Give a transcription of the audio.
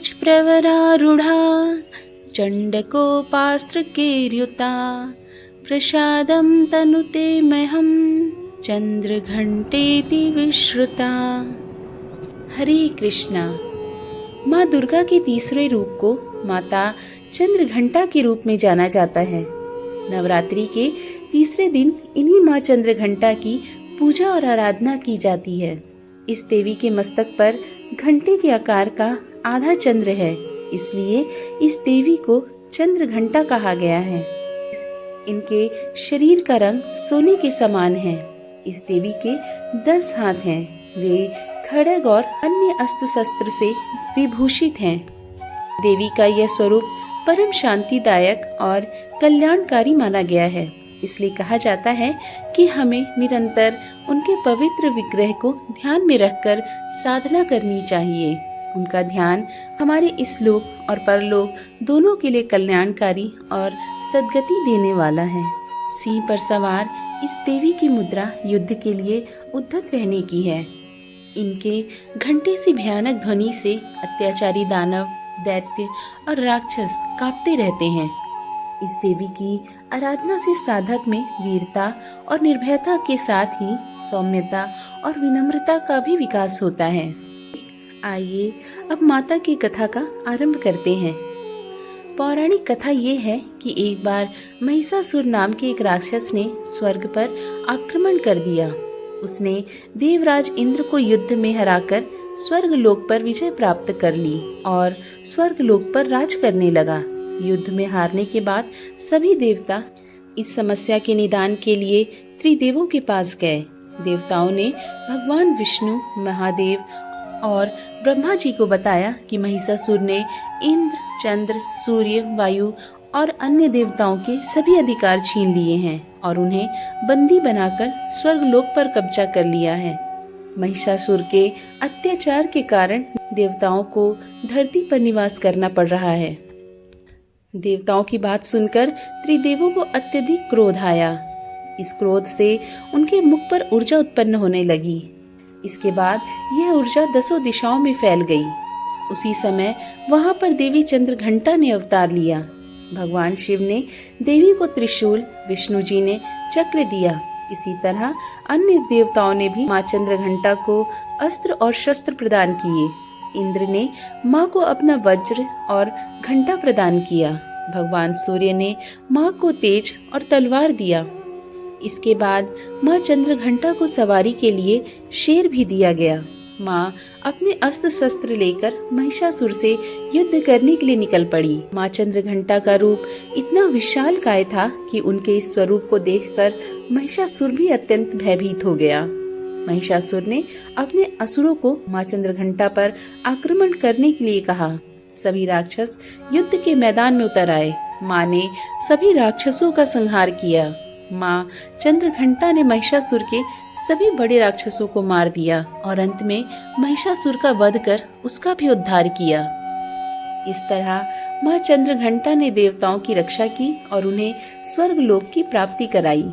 गज प्रवरारूढ़ा चण्डकोपास्त्रकेर्युता प्रसादं तनुते मह्यं चंद्रघंटेति विश्रुता। हरे कृष्णा। माँ दुर्गा के तीसरे रूप को माता चंद्रघंटा के रूप में जाना जाता है। नवरात्रि के तीसरे दिन इन्हीं माँ चंद्रघंटा की पूजा और आराधना की जाती है। इस देवी के मस्तक पर घंटे के आकार का आधा चंद्र है, इसलिए इस देवी को चंद्रघंटा कहा गया है। इनके शरीर का रंग सोने के समान है। इस देवी के 10 हाथ हैं। वे खड्ग और अन्य अस्त्र शस्त्र से विभूषित हैं। देवी का यह स्वरूप परम शांतिदायक और कल्याणकारी माना गया है। इसलिए कहा जाता है कि हमें निरंतर उनके पवित्र विग्रह को ध्यान में रखकर साधना करनी चाहिए। उनका ध्यान हमारे इस लोक और परलोक दोनों के लिए कल्याणकारी और सद्गति देने वाला है। सिंह पर सवार इस देवी की मुद्रा युद्ध के लिए उद्धत रहने की है। इनके घंटे से भयानक ध्वनि से अत्याचारी दानव, दैत्य और राक्षस कांपते रहते हैं। इस देवी की आराधना से साधक में वीरता और निर्भयता के साथ ही सौम्यता और विनम्रता का भी विकास होता है। आइए अब माता की कथा का आरंभ करते हैं। पौराणिक कथा ये है कि एक बार महिषासुर नाम के एक राक्षस ने स्वर्ग पर आक्रमण कर दिया। उसने देवराज इंद्र को युद्ध में हराकर स्वर्ग लोक पर विजय प्राप्त कर ली और स्वर्ग लोक पर राज करने लगा। युद्ध में हारने के बाद सभी देवता इस समस्या के निदान के लिए त्रिदेवों के पास गए। देवताओं ने भगवान विष्णु, महादेव और ब्रह्मा जी को बताया कि महिषासुर ने इंद्र, चंद्र, सूर्य, वायु और अन्य देवताओं के सभी अधिकार छीन लिए हैं और उन्हें बंदी बनाकर स्वर्ग लोक पर कब्जा कर लिया है। महिषासुर के अत्याचार के कारण देवताओं को धरती पर निवास करना पड़ रहा है। देवताओं की बात सुनकर त्रिदेवों को अत्यधिक क्रोध आया। इस क्रोध से उनके मुख पर ऊर्जा उत्पन्न होने लगी। इसके बाद यह ऊर्जा 10 दिशाओं में फैल गई। उसी समय वहां पर देवी चंद्रघंटा ने अवतार लिया। भगवान शिव ने देवी को त्रिशूल, विष्णु जी ने चक्र दिया। इसी तरह अन्य देवताओं ने भी माँ चंद्रघंटा को अस्त्र और शस्त्र प्रदान किए। इंद्र ने माँ को अपना वज्र और घंटा प्रदान किया। भगवान सूर्य ने माँ को तेज और तलवार दिया। इसके बाद माँ चंद्रघंटा को सवारी के लिए शेर भी दिया गया। माँ अपने अस्त्र शस्त्र लेकर महिषासुर से युद्ध करने के लिए निकल पड़ी। माँ चंद्रघंटा का रूप इतना विशाल काय था कि उनके इस स्वरूप को देखकर महिषासुर भी अत्यंत भयभीत हो गया। महिषासुर ने अपने असुरों को माँ चंद्रघंटा पर आक्रमण करने के लिए कहा। सभी राक्षस युद्ध के मैदान में उतर आए। माँ ने सभी राक्षसों का संहार किया। माँ चंद्रघंटा ने महिषासुर के सभी बड़े राक्षसों को मार दिया और अंत में महिषासुर का वध कर उसका भी उद्धार किया। इस तरह माँ चंद्रघंटा ने देवताओं की रक्षा की और उन्हें स्वर्ग लोक की प्राप्ति कराई।